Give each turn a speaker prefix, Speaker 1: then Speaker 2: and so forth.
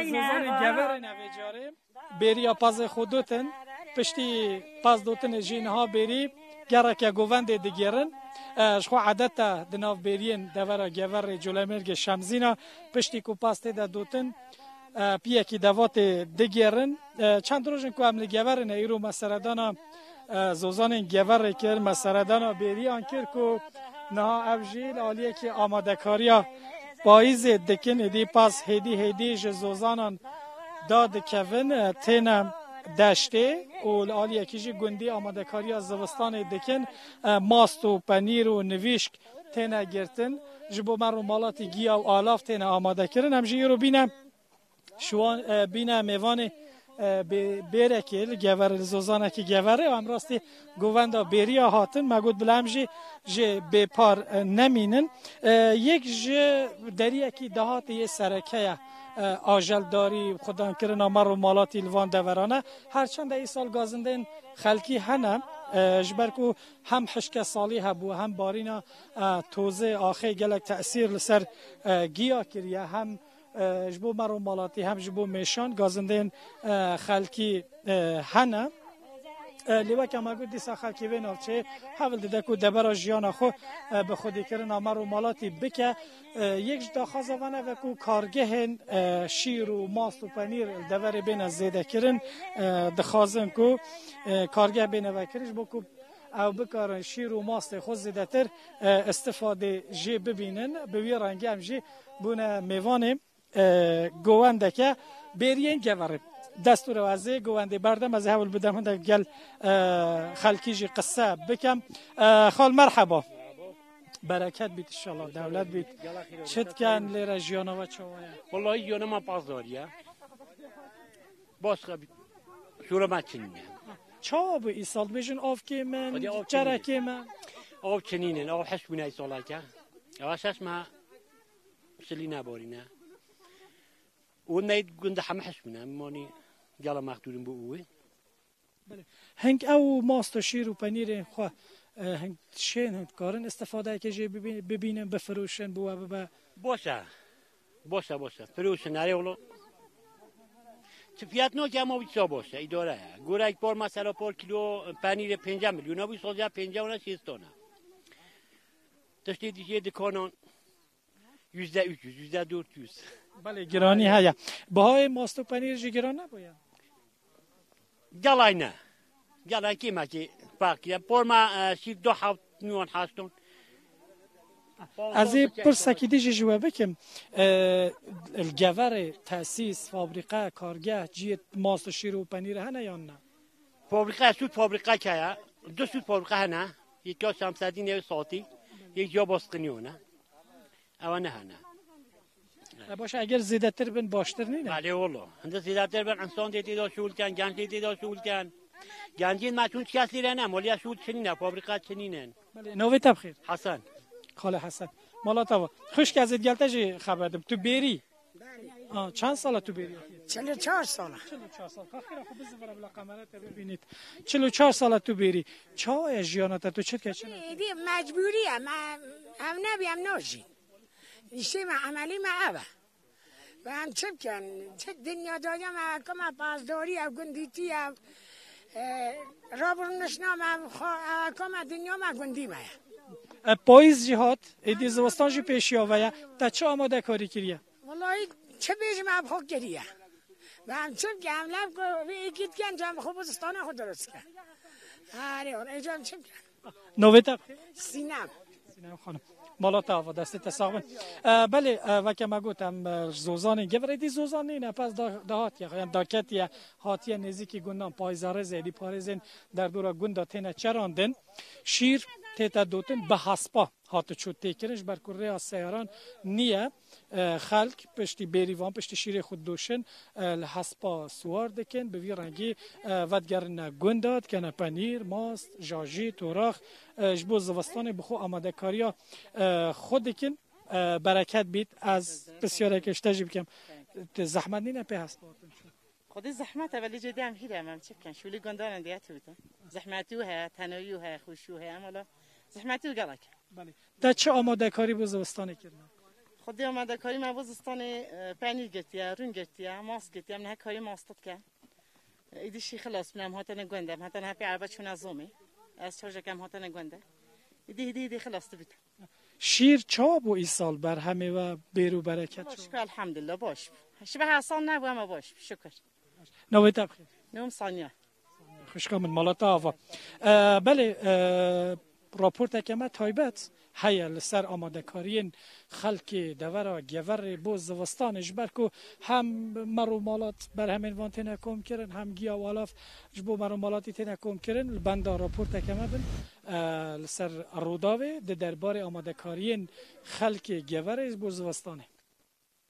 Speaker 1: زوزان گور نویجاره بری پاز خودتن پشتی پاز دوتن جینها بری گرک گووند دیگرن شخو عادت دناف برین دورا گور جولمرگ شمزینا پشتی کو پاست د دوتن پیه کی دوات دیگرن چند روزن کو عمل گور نه ایرو مسردانا زوزان گور کر مسردانا بری انکر کو نه افجیل عالیه کی آماده کاریا پاییز دکن دی پاس هدی زوزانان داد کوین تنم داشته اول عالیه کیجی گندی آماده کاری از زوستان دکن ماست و پنیر و نویشک تنه گرتن جبو مرو مالاتی گیا و آلاف تنه آماده کردن همجی رو بینم شوان بینم میوان بیرکل گور زوزانه کی گوره و هم راستی گووندا بریا هاتن مگود بلمجی جه بپار نمینن یک جه دریه کی دهات یه سرکه آجل داری خودان کرن امر و مالاتی الوان دورانه هرچند ای سال گازندن خلکی هنه جبرکو هم حشک سالی هبو هم بارینا توزه آخه گلک تأثیر لسر گیا کریه هم جبو مرو مالاتی هم جبو میشان گازندن خلکی هنه لیوا که ما گفت دیسا خلکی وین آفچه حاول دیده که دبر جیان خو به خودی کردن امر و مالاتی بکه یک جدا خازوانه و که کارگه شیر و ماست و پنیر دبر بین زیده کردن دخوازن که کارگه بین وکرش بکو او بکارن شیر و ماست خود زیده تر استفاده جی ببینن به وی رنگی هم جی بونه میوانه گوانده که برین گوره دستور وزه گوانده بردم از هول بدم هنده گل خلکیجی قصه بکم خال مرحبا برکت بیت انشالله دولت بیت چت کن لیره جیانا و چاوانه
Speaker 2: والله جیانا ما پاسداریه باشقه شوره ما چنینه
Speaker 1: چاوا بو ایسال بیشن آف که من چرا که من
Speaker 2: آف چنینه آف حشبونه ایساله که اوشش ما سلی نبارینه اون نید گنده همه حشبونه مانی گلا مخدوریم بو اوه
Speaker 1: بله هنگ او ماست و شیر و پنیر خو هنگ شین هنگ کارن استفاده که جی ببینن بفروشن بو
Speaker 2: باشه فروشن نره ولو فیات نو که ما بیشتر باشه اداره گوره یک بار مثلا پر کیلو پنیر 5 میلیون ابی سوزا 50 و 60 تا داشتی دیگه دکانان %300 %400
Speaker 1: بله گرانی هیا بهای ماست و پنیر جی گران نباید
Speaker 2: گلای کی مکی باقی پر ما شی 2 میلیون هستون
Speaker 1: از این پرسکی دیجی جواب بکم الگور تاسیس فابریکه کارگاه جیت ماست و شیر و پنیر هنه یا نه
Speaker 2: فابریکه که 2 سوت فابریکه هنه یک جا شمسدی نو ساتی یک جا باسقنیونه اوانه هنه
Speaker 1: باشه اگر زیاده تر بن باشتر نینه
Speaker 2: بله والله هنده زیاده تر بن انسان دیتی دا شول کن گنج دیتی دا شول کن گنجین ماتون کسی رنه مالی شول چنینه فابریکه چنینن
Speaker 1: بله نوی تبخیر
Speaker 2: حسن
Speaker 1: خاله حسن مالا تا خوش که ازت گلته جی خبر دم تو بری چند ساله تو بری
Speaker 3: 44 ساله
Speaker 1: 44 سال خیلی خوب بزنید بالا کامرات ببینید 44 ساله تو بری چای جیانات تو چه کشن
Speaker 3: دی مجبوریه من هم نبیم ناجی ایشی ما عملی ما ابا و هم چه کن چه دنیا دایم کم پاسداری و گندیتی و رابرنشنام کم دنیا ما گندی ما
Speaker 1: پاییز جهات ایدی زوستان جی پیشی آویا تا چه آماده کاری کریه
Speaker 3: والله چه بیشم اب خوک کریه و هم چه کن لب کو یکیت کن جام خوب زستان خود درست کن آره اون ایجام چه کن
Speaker 1: نویتا
Speaker 3: سینم
Speaker 1: خانم مالا تا و دست تساقن بله و که ما گفتم زوزان گوردی زوزان نه پس دهات یا داکت یا هاتی نزدیکی گندان پایزاره زدی پارزن در دورا گندا تنه چراندن شیر تیتا دوتن به حسبا هات چوت تکرش بر کره از سیاران نیه خلق پشتی بریوان پشتی شیر خود دوشن حسبا سوار دکن به وی رنگی ودگرن گنداد کنه پنیر ماست جاجی توراخ جبو زوستان بخو آماده کاریا خود دکن برکت بید از بسیار کشته بکم زحمت نینه په حسبا
Speaker 4: خود زحمت ولی جدی هم هیره هم چه کن شولی گندان دیت بودن زحمتوها تنویوها خوشوها امالا زحمتو گلک
Speaker 1: بله تا چه آماده کاری بو زوستان کردن
Speaker 4: خودی آماده کاری ما بازستان پنیر گرتیه رون گرتیه ماست گرتیه من کاری ماستت که ایدیشی خلاص منم هاتن گنده هاتن هپی عربت شون ازومی از چهار کم هاتن گنده ایدی خلاص بید
Speaker 1: شیر چاب و ای سال بر همه و بیرو برکت
Speaker 4: باش که الحمدلله باش شبه حسان نبود اما باش شکر
Speaker 1: نوی تبخیر
Speaker 4: نوم ثانیه
Speaker 1: خوشکامن مالاتا آوا بله راپورت که ما تایبت هیا لسر آماده کارین خلک دورا گور بوز زوستان جبر کو هم مرومالات بر همین وانت نکوم کرن هم گیا والاف جبو مرومالاتی تنکوم کرن بنده راپورت که ما بن لسر روداوی ده درباره آماده کارین خلک گور بوز زوستانه